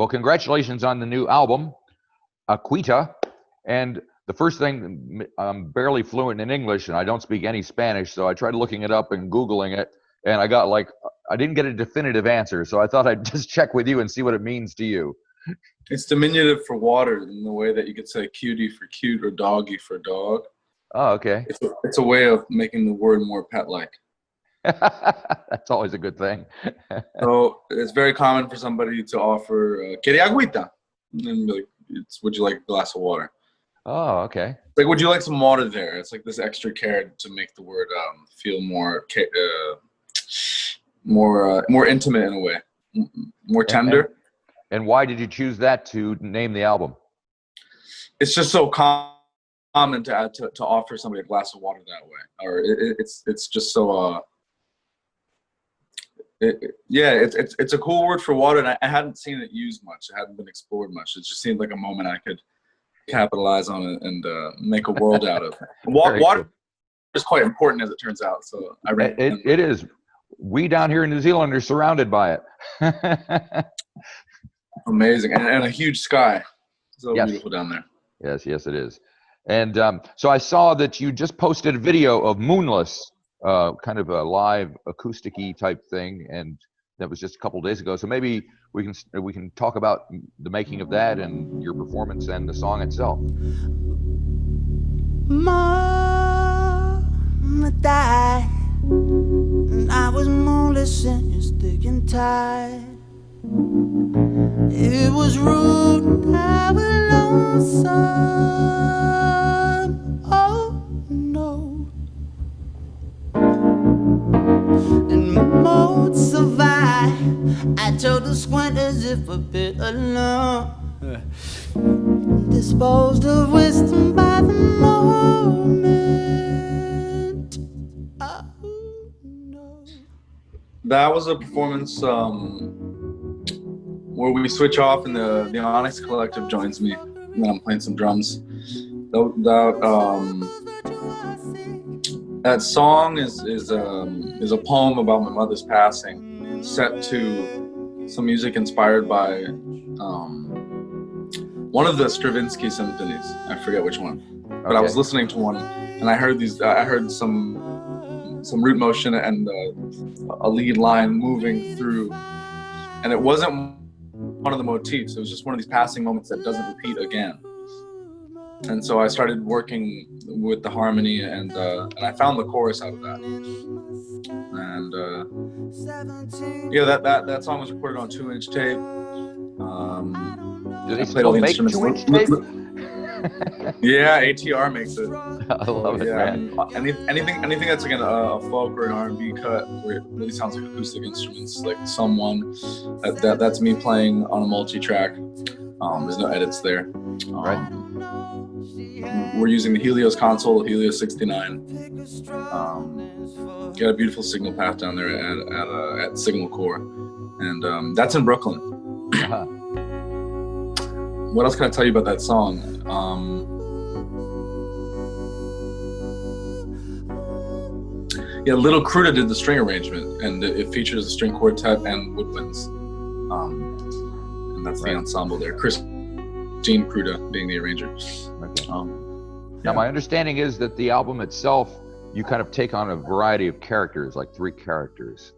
Well, congratulations on the new album, Aquita. And the first thing, I'm barely fluent in English and I don't speak any Spanish, so I tried looking it up and Googling it, and I got I didn't get a definitive answer, so I thought I'd just check with you and see what it means to you. It's diminutive for water in the way that you could say cutie for cute or doggy for dog. Oh, okay. It's a way of making the word more pet-like. That's always a good thing. So it's very common for somebody to offer "Quería agüita," and be like, would you like a glass of water? Oh, okay. Like, would you like some water there? It's like this extra care to make the word feel more more intimate in a way, more tender. And why did you choose that to name the album? It's just so common to offer somebody a glass of water that way, or it's just so it's a cool word for water, and I hadn't seen it used much. It hadn't been explored much. It just seemed like a moment I could capitalize on it and make a world out of. Water is quite important, as it turns out. So it is. We down here in New Zealand are surrounded by it. Amazing, and a huge sky. So yes. Beautiful down there. Yes, it is. And so I saw that you just posted a video of Moonless, kind of a live acoustic-y type thing, and that was just a couple days ago. So maybe we can talk about the making of that and your performance and the song itself. Mama died, and I was moonless and you're thick and tight. It was rude, I was lonesome. Oh no. And mold survived. I told the squint as if a bit alone. Disposed of wisdom by the moment. Oh no. That was a performance where we switch off and the Onyx Collective joins me, and then I'm playing some drums. That song is a poem about my mother's passing, set to some music inspired by one of the Stravinsky symphonies. I forget which one, but okay. I was listening to one and I heard some root motion and a lead line moving through, and it wasn't one of the motifs. It was just one of these passing moments that doesn't repeat again. And so I started working with the harmony, and I found the chorus out of that. And that song was recorded on 2-inch tape. Do they still make 2-inch tape? Yeah, ATR makes it. I love it, man. Anything that's like a folk or an R&B cut where it really sounds like acoustic instruments, like Someone, that's me playing on a multi-track. There's no edits there. Right. We're using the Helios console, the Helios 69. Got a beautiful signal path down there at Signal Core, and that's in Brooklyn. Uh-huh. What else can I tell you about that song? Little Cruda did the string arrangement, and it features a string quartet and woodwinds, and that's the ensemble there. Christine Cruda being the arranger. Okay. Now, my understanding is that the album itself, you kind of take on a variety of characters, like 3 characters.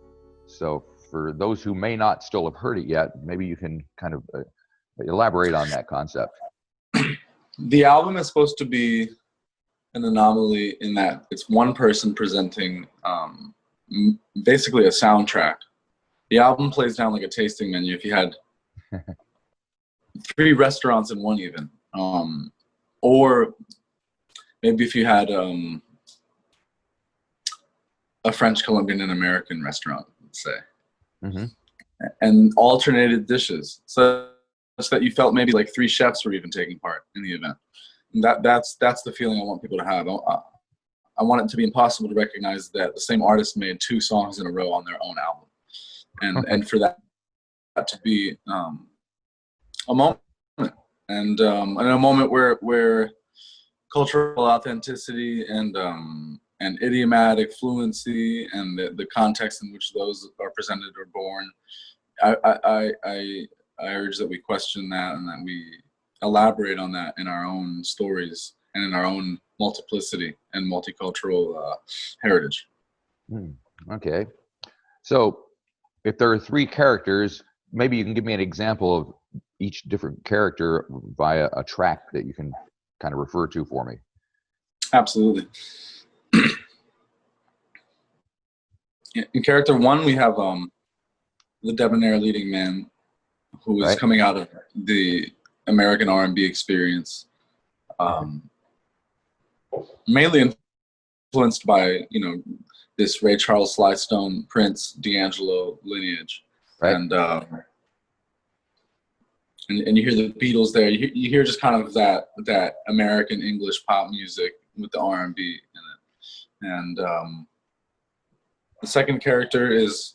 So for those who may not still have heard it yet, maybe you can kind of elaborate on that concept. The album is supposed to be an anomaly in that it's one person presenting basically a soundtrack. The album plays down like a tasting menu if you had 3 restaurants in one even. Or maybe if you had a French, Colombian, and American restaurant, let's say. Mm-hmm. And alternated dishes. So that you felt maybe like 3 chefs were even taking part in the event. And that's the feeling I want people to have. I want it to be impossible to recognize that the same artist made 2 songs in a row on their own album, and for that to be a moment, and a moment where cultural authenticity and idiomatic fluency and the context in which those are presented or born. I urge that we question that and that we elaborate on that in our own stories and in our own multiplicity and multicultural heritage. Okay. So if there are three characters, maybe you can give me an example of each different character via a track that you can kind of refer to for me. Absolutely. In character one, we have the debonair leading man who is coming out of the American R&B experience, mainly influenced by, you know, this Ray Charles, Sly Stone, Prince, D'Angelo lineage. And you hear the Beatles there. You hear just kind of that American English pop music with the R&B in it. And the second character is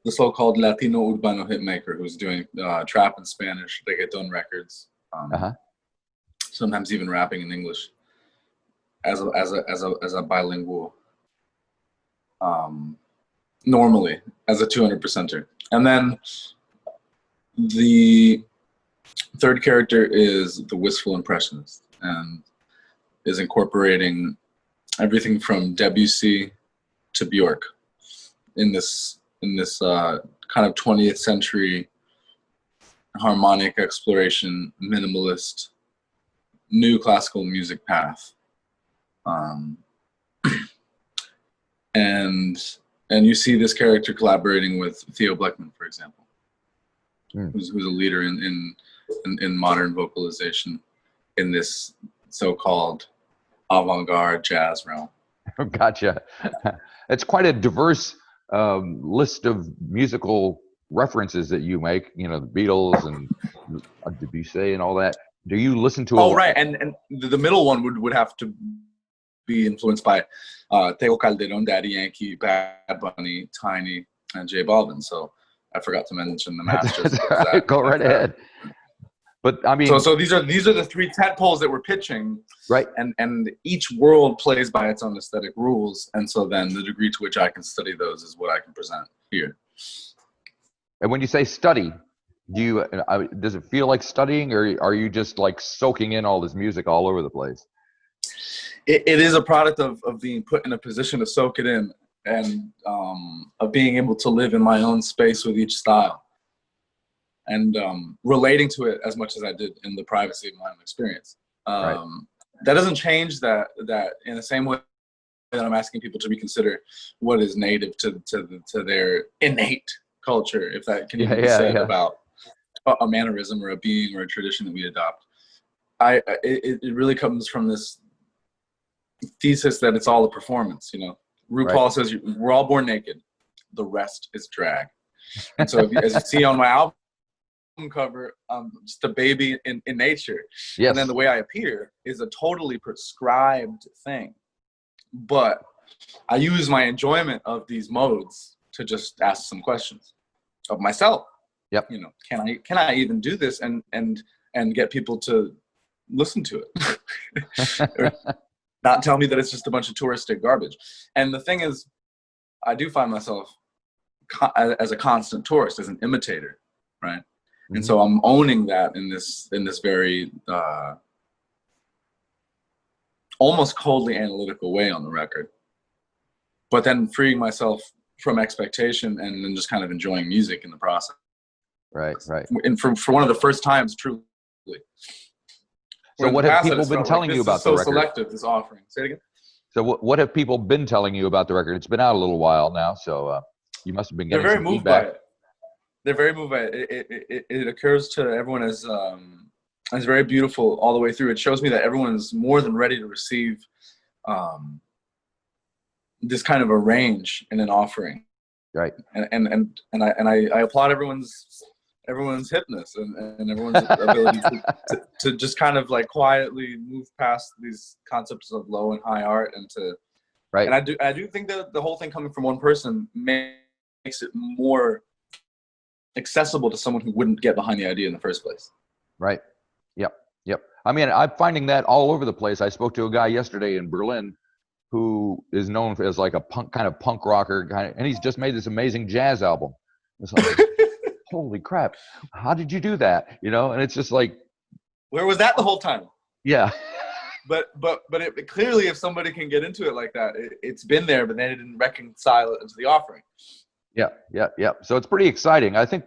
the so-called Latino Urbano hitmaker who's doing trap in Spanish, reggaeton records, sometimes even rapping in English as a bilingual. Normally as a 200%er. And then the third character is the wistful impressionist and is incorporating everything from Debussy to Bjork in this kind of 20th century harmonic exploration, minimalist, new classical music path. And you see this character collaborating with Theo Bleckman, for example, who's a leader in modern vocalization in this so-called avant-garde jazz realm. Gotcha. It's quite a diverse list of musical references that you make. You know, the Beatles and Debussy and all that. Do you listen to? Oh, right, and the middle one would have to be influenced by Tego Calderon, Daddy Yankee, Bad Bunny, Tiny, and J Balvin. So I forgot to mention the masters. Go right ahead. But I mean, so these are the three tentpoles that we're pitching, right? And each world plays by its own aesthetic rules, and so then the degree to which I can study those is what I can present here. And when you say study, does it feel like studying, or are you just like soaking in all this music all over the place? It is a product of being put in a position to soak it in, and of being able to live in my own space with each style, and relating to it as much as I did in the privacy of my own experience. That doesn't change that in the same way that I'm asking people to reconsider what is native to their innate culture, if that can even be said about a mannerism or a being or a tradition that we adopt. It really comes from this thesis that it's all a performance. You know, RuPaul says we're all born naked, the rest is drag. And so as you see on my album cover, I'm just a baby in nature. Yes. And then the way I appear is a totally prescribed thing, but I use my enjoyment of these modes to just ask some questions of myself. Yep. You know, can I even do this and get people to listen to it? Or not tell me that it's just a bunch of touristic garbage. And the thing is, I do find myself as a constant tourist, as an imitator, right? Mm-hmm. And so I'm owning that in this very almost coldly analytical way on the record, but then freeing myself from expectation and then just kind of enjoying music in the process. Right. And for one of the first times, truly. So what have people been telling you about the record? So selective, this offering. Say it again. So what have people been telling you about the record? It's been out a little while now, so you must have been getting some feedback. They're very moved by it. It occurs to everyone as very beautiful all the way through. It shows me that everyone's more than ready to receive this kind of a range in an offering. Right. And I applaud everyone's hipness and everyone's ability to just kind of like quietly move past these concepts of low and high art and to and I do think that the whole thing coming from one person makes it more accessible to someone who wouldn't get behind the idea in the first place. Right. Yep. I mean, I'm finding that all over the place. I spoke to a guy yesterday in Berlin who is known as like a punk rocker guy, and he's just made this amazing jazz album. It's like, holy crap, how did you do that? You know, and it's just like, where was that the whole time? yeah. But it, clearly, if somebody can get into it like that, it's been there, but then it didn't reconcile it into the offering. Yeah. So it's pretty exciting. I think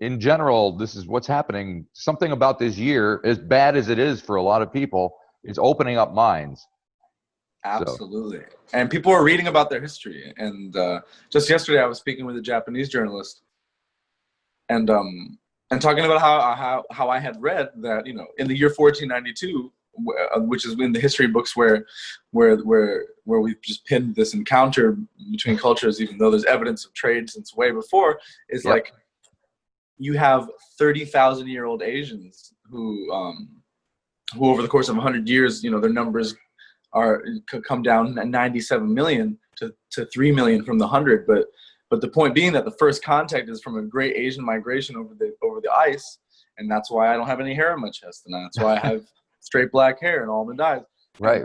in general, this is what's happening. Something about this year, as bad as it is for a lot of people, is opening up minds. Absolutely. So. And people are reading about their history. And just yesterday, I was speaking with a Japanese journalist, and talking about how I had read that, you know, in the year 1492, which is in the history books where we've just pinned this encounter between cultures, even though there's evidence of trade since way before, is like you have 30,000-year-old Asians who over the course of 100 years, you know, their numbers could come down 97 million to 3 million from the 100. But the point being that the first contact is from a great Asian migration over the ice, and that's why I don't have any hair on my chest, and that's why I have straight black hair and almond eyes. Right.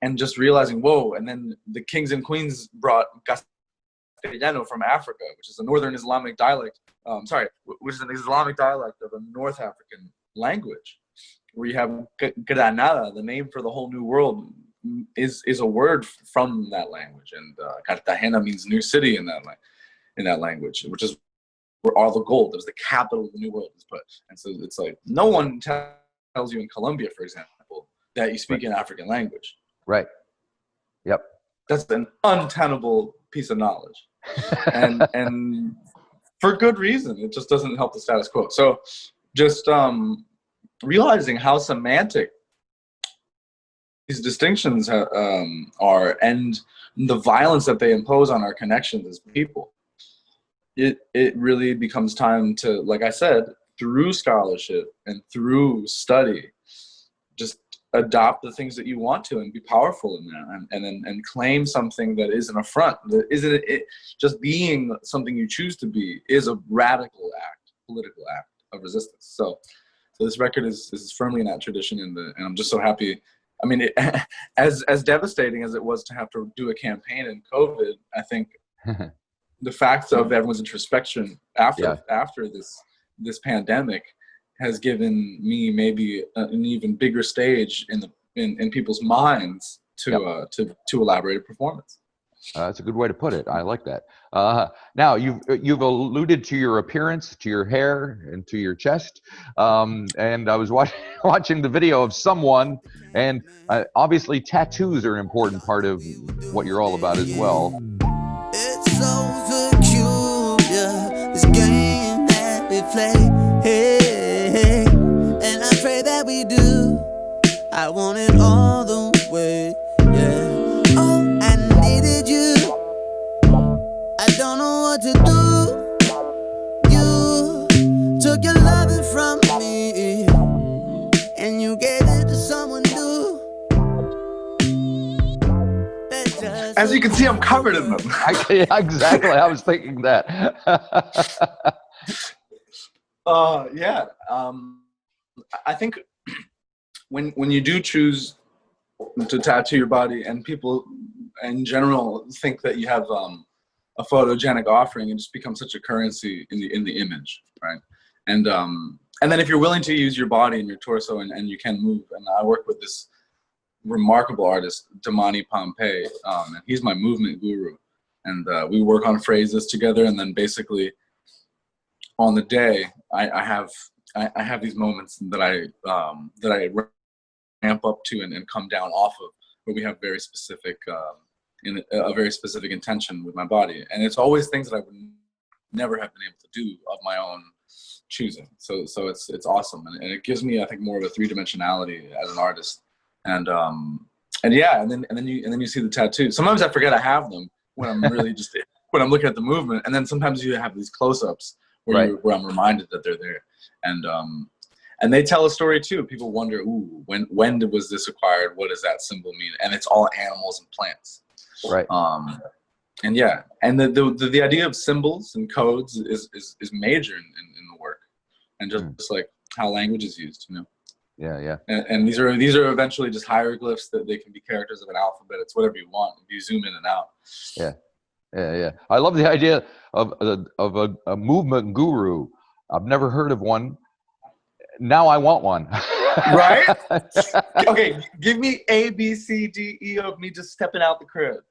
And just realizing, whoa, and then the kings and queens brought Castellano from Africa, which is a northern Islamic dialect, which is an Islamic dialect of a North African language, where you have Granada, the name for the whole new world, is a word from that language, and Cartagena means new city in that language, which is where all the gold, it was the capital of the new world, was put. And so it's like, no one tells you in Colombia, for example, that you speak an African language. Right. Yep. That's an untenable piece of knowledge, and for good reason. It just doesn't help the status quo. So just realizing how semantic these distinctions are, and the violence that they impose on our connections as people, it really becomes time to, like I said, through scholarship and through study, just adopt the things that you want to and be powerful in that, and claim something that is an affront. That isn't it, just being something you choose to be is a radical act, political act of resistance. So this record is firmly in that tradition, and I'm just so happy. I mean, as devastating as it was to have to do a campaign in COVID, I think the fact of everyone's introspection after this pandemic has given me maybe an even bigger stage in people's minds to elaborate a performance. That's a good way to put it. I like that. Now you've alluded to your appearance, to your hair, and to your chest. And I was watching the video of someone, and obviously tattoos are an important part of what you're all about as well. It's so peculiar, this game that we play. Hey, and I pray that we do. I want it all the way. Yeah. Oh, I needed you. I don't know what to do. You took your loving from me, and you gave it to someone new. As you can see, I'm covered in them. Yeah, exactly. I was thinking that. I think when you do choose to tattoo your body, and people in general think that you have a photogenic offering, it just becomes such a currency in the image, right? And then if you're willing to use your body and your torso, and you can move, and I work with this remarkable artist, Damani Pompey, and he's my movement guru, and we work on phrases together, and then basically on the day I have these moments that I ramp up to and come down off of, where we have very specific a very specific intention with my body, and it's always things that I would never have been able to do of my own choosing. So it's awesome, and it gives me, I think, more of a three-dimensionality as an artist. And then you see the tattoo. Sometimes I forget I have them when I'm really just when I'm looking at the movement, and then sometimes you have these close-ups where I'm reminded that they're there, and they tell a story too. People wonder, ooh, when was this acquired? What does that symbol mean? And it's all animals and plants, right? And the idea of symbols and codes is major in the work, and just like how language is used, you know. Yeah. And these are eventually just hieroglyphs that they can be characters of an alphabet. It's whatever you want if you zoom in and out. Yeah. Yeah. I love the idea of a movement guru. I've never heard of one. Now I want one. Right? Okay, give me A, B, C, D, E of me just stepping out the crib.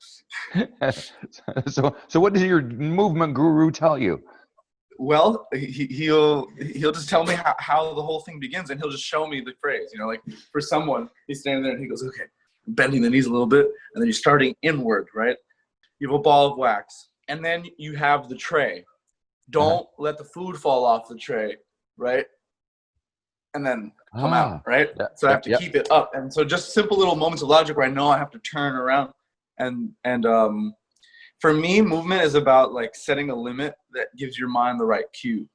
So what does your movement guru tell you? Well, he'll just tell me how the whole thing begins, and he'll just show me the phrase. You know, like for someone, he's standing there and he goes, okay, bending the knees a little bit, and then you're starting inward, right? You have a ball of wax, and then you have the tray. Don't let the food fall off the tray, right? And then come out, right? So I have to keep it up. And so just simple little moments of logic where I know I have to turn around. And for me, movement is about like setting a limit that gives your mind the right cue.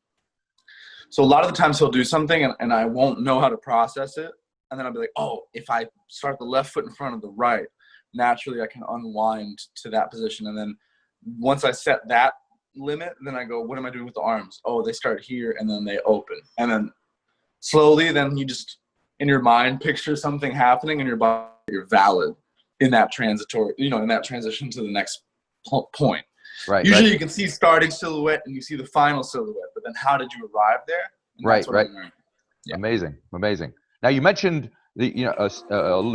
So a lot of the times he'll do something and I won't know how to process it. And then I'll be like, oh, if I start the left foot in front of the right, naturally I can unwind to that position. And then once I set that limit, then I go, what am I doing with the arms? Oh, they start here and then they open. And then slowly, then you just, in your mind, picture something happening in your body. You're valid in that transitory, in that transition to the next point. Right. Usually you can see starting silhouette and you see the final silhouette, but then how did you arrive there? And right. Yeah. Amazing. Now you mentioned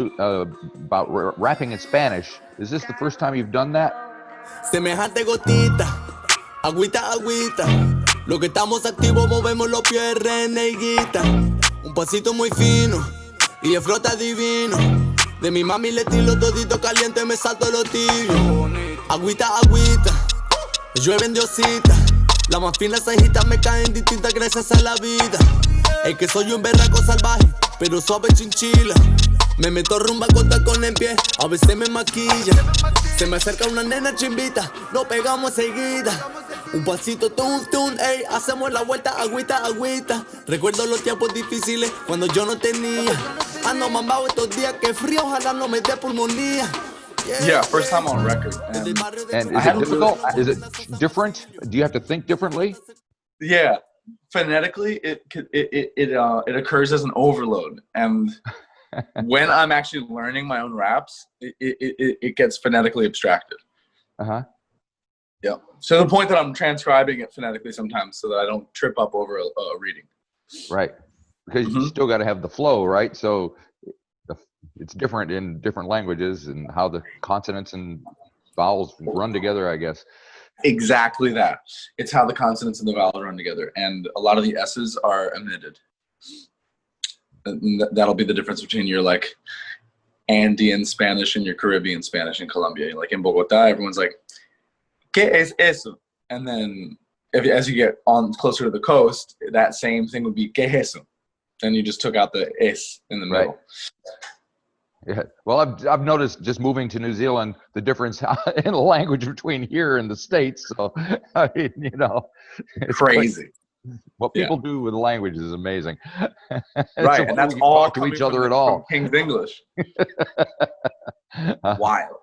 about rapping in Spanish. Is this the first time you've done that? Semejante gotita, agüita, agüita. Lo que estamos activos movemos los pies, reneguita. Un pasito muy fino y el flota divino. De mi mami le tiro todito caliente, me salto los tibios. Agüita, agüita, llueve en diosita. Las más finas cejitas me caen distintas gracias a la vida. Es que soy un berraco salvaje, pero suave chinchila. Me meto rumba con tacón en pie, a veces me maquilla. Se me acerca una nena chimbita, nos pegamos seguida. Un pasito, tun, tun, ey, hacemos la vuelta, agüita, agüita. Recuerdo los tiempos difíciles cuando yo no tenía. Ando mambao estos días, que frío, ojalá no me dé pulmonía. Yeah, first time on record. And is it difficult? Is it different? Do you have to think differently? Yeah, phonetically, it occurs as an overload. And when I'm actually learning my own raps, it gets phonetically abstracted. Yeah. So the point that I'm transcribing it phonetically sometimes so that I don't trip up over a reading. Right. Because you still got to have the flow, right? So it's different in different languages and how the consonants and vowels run together, I guess. Exactly that. It's how the consonants and the vowels run together. And a lot of the S's are emitted. And that'll be the difference between your like Andean Spanish and your Caribbean Spanish in Colombia. Like in Bogota, everyone's like, ¿Qué es eso? And then as you get on closer to the coast, that same thing would be ¿Qué es eso? Then you just took out the es in the middle. Yeah. Well, I've noticed just moving to New Zealand, the difference in the language between here and the States. So, I mean, it's crazy. What people do with language is amazing. Right, and that's all to each other at all. King's English. Wild.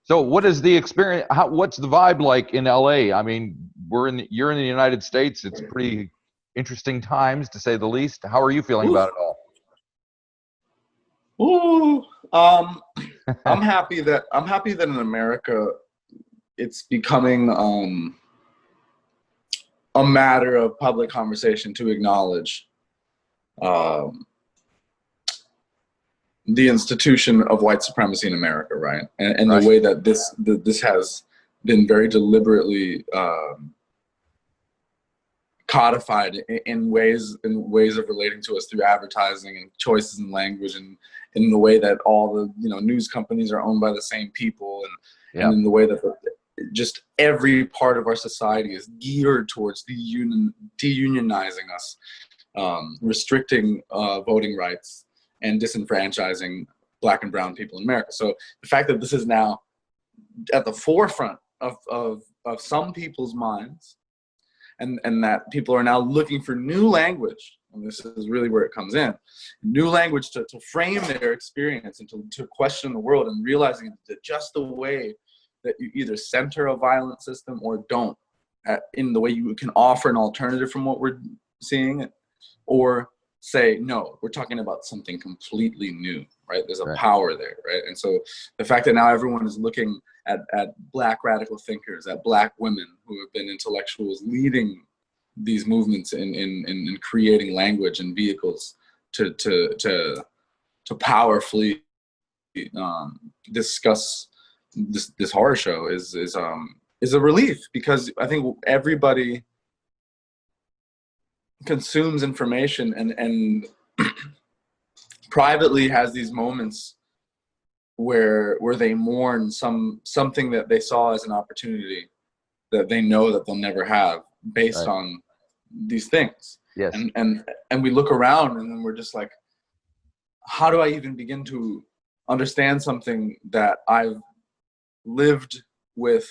So, what is the experience? What's the vibe like in LA? I mean, you're in the United States. It's pretty interesting times, to say the least. How are you feeling about it all? Ooh, I'm happy that in America it's becoming a matter of public conversation to acknowledge the institution of white supremacy in America, right? And the way that this has been very deliberately codified in ways of relating to us through advertising and choices in language, and in the way that all the news companies are owned by the same people, and in the way that just every part of our society is geared towards deunionizing us, restricting voting rights, and disenfranchising Black and brown people in America. So the fact that this is now at the forefront of some people's minds, and that people are now looking for new language, and this is really where it comes in, new language to frame their experience and to question the world, and realizing that just the way that you either center a violent system or don't, in the way you can offer an alternative from what we're seeing, or say, no, we're talking about something completely new, right? There's a Right. power there, right? And so the fact that now everyone is looking at Black radical thinkers, at Black women who have been intellectuals leading these movements in creating language and vehicles to powerfully discuss this horror show is a relief, because I think everybody consumes information and privately has these moments where they mourn something that they saw as an opportunity that they know that they'll never have based Right. on these things. Yes. And we look around and then we're just like, how do I even begin to understand something that I've lived with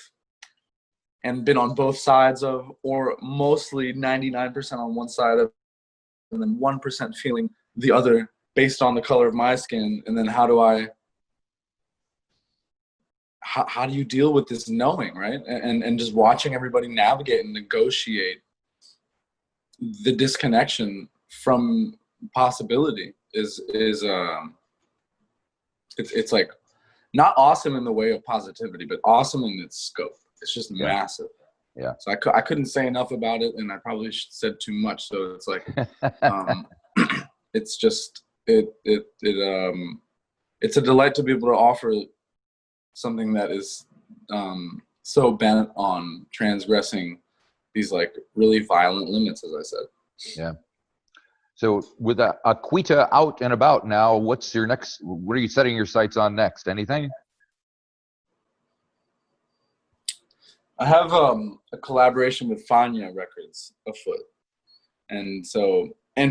and been on both sides of, or mostly 99% on one side of, and then 1% feeling the other based on the color of my skin? And then how do you deal with this knowing, right? And just watching everybody navigate and negotiate the disconnection from possibility is it's like not awesome in the way of positivity, but awesome in its scope. It's just massive. Yeah. So I couldn't say enough about it, and I probably said too much. So it's like, it's just it's a delight to be able to offer something that is so bent on transgressing these like really violent limits, as I said. Yeah. So with Aquita out and about now, what are you setting your sights on next? Anything? I have a collaboration with Fania Records afoot. And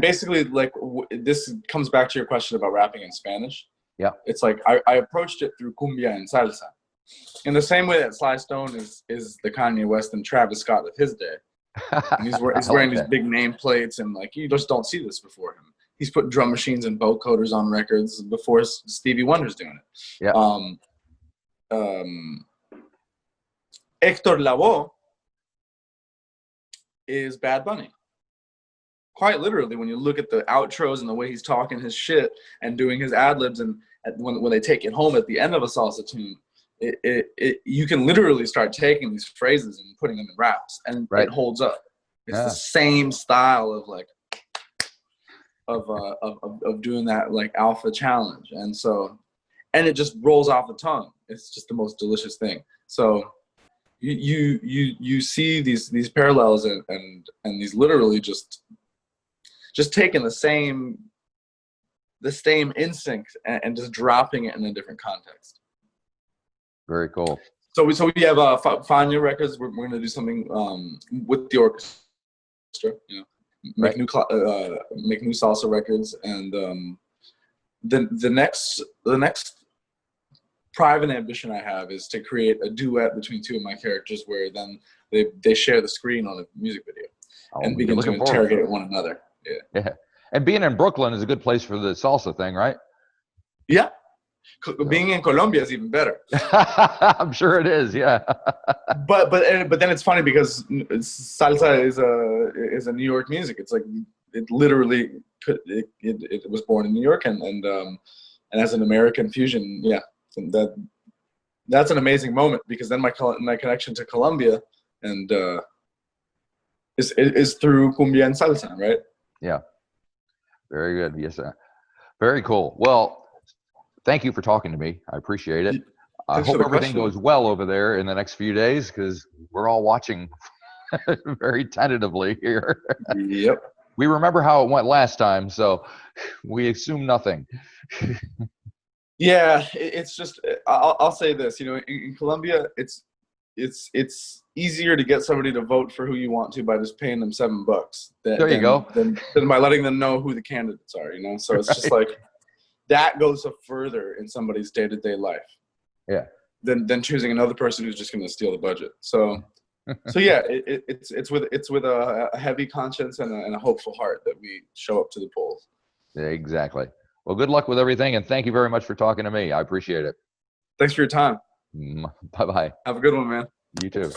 basically, like, this comes back to your question about rapping in Spanish. Yeah. It's like I approached it through cumbia and salsa. In the same way that Sly Stone is the Kanye West and Travis Scott of his day. And he's wearing these big nameplates, and like, you just don't see this before him. He's putting drum machines and vocoders on records before Stevie Wonder's doing it. Yeah. Hector Lavoe is Bad Bunny. Quite literally, when you look at the outros and the way he's talking his shit and doing his ad-libs, and when they take it home at the end of a salsa tune, you can literally start taking these phrases and putting them in raps, and Right. it holds up. It's the same style of like of doing that like alpha challenge, and it just rolls off the tongue. It's just the most delicious thing. So you see these parallels and these literally just taking the same instinct and just dropping it in a different context. Very cool. So we have Fania Records. We're going to do something with the orchestra, you know, make new salsa records, and the next private ambition I have is to create a duet between two of my characters, where then they share the screen on a music video and begin to interrogate one another. Yeah. And being in Brooklyn is a good place for the salsa thing, right? Yeah. Being in Colombia is even better. I'm sure it is, yeah. but then it's funny because salsa is a New York music. It's like it literally it was born in New York, and as an American fusion, yeah, that's an amazing moment, because then my connection to Colombia and is through cumbia and salsa, right? Yeah. Very good. Yes, sir. Very cool. Well, thank you for talking to me. I appreciate it. I hope everything goes well over there in the next few days, because we're all watching very tentatively here. Yep. We remember how it went last time, so we assume nothing. Yeah, it's just, I'll say this, you know, in Colombia, it's easier to get somebody to vote for who you want to by just paying them $7 than by letting them know who the candidates are, you know? So it's just like, that goes further in somebody's day-to-day life. Yeah. Than choosing another person who's just going to steal the budget. So yeah, it's with a heavy conscience and a hopeful heart that we show up to the polls. Exactly. Well, good luck with everything, and thank you very much for talking to me. I appreciate it. Thanks for your time. Bye-bye. Have a good one, man. You too.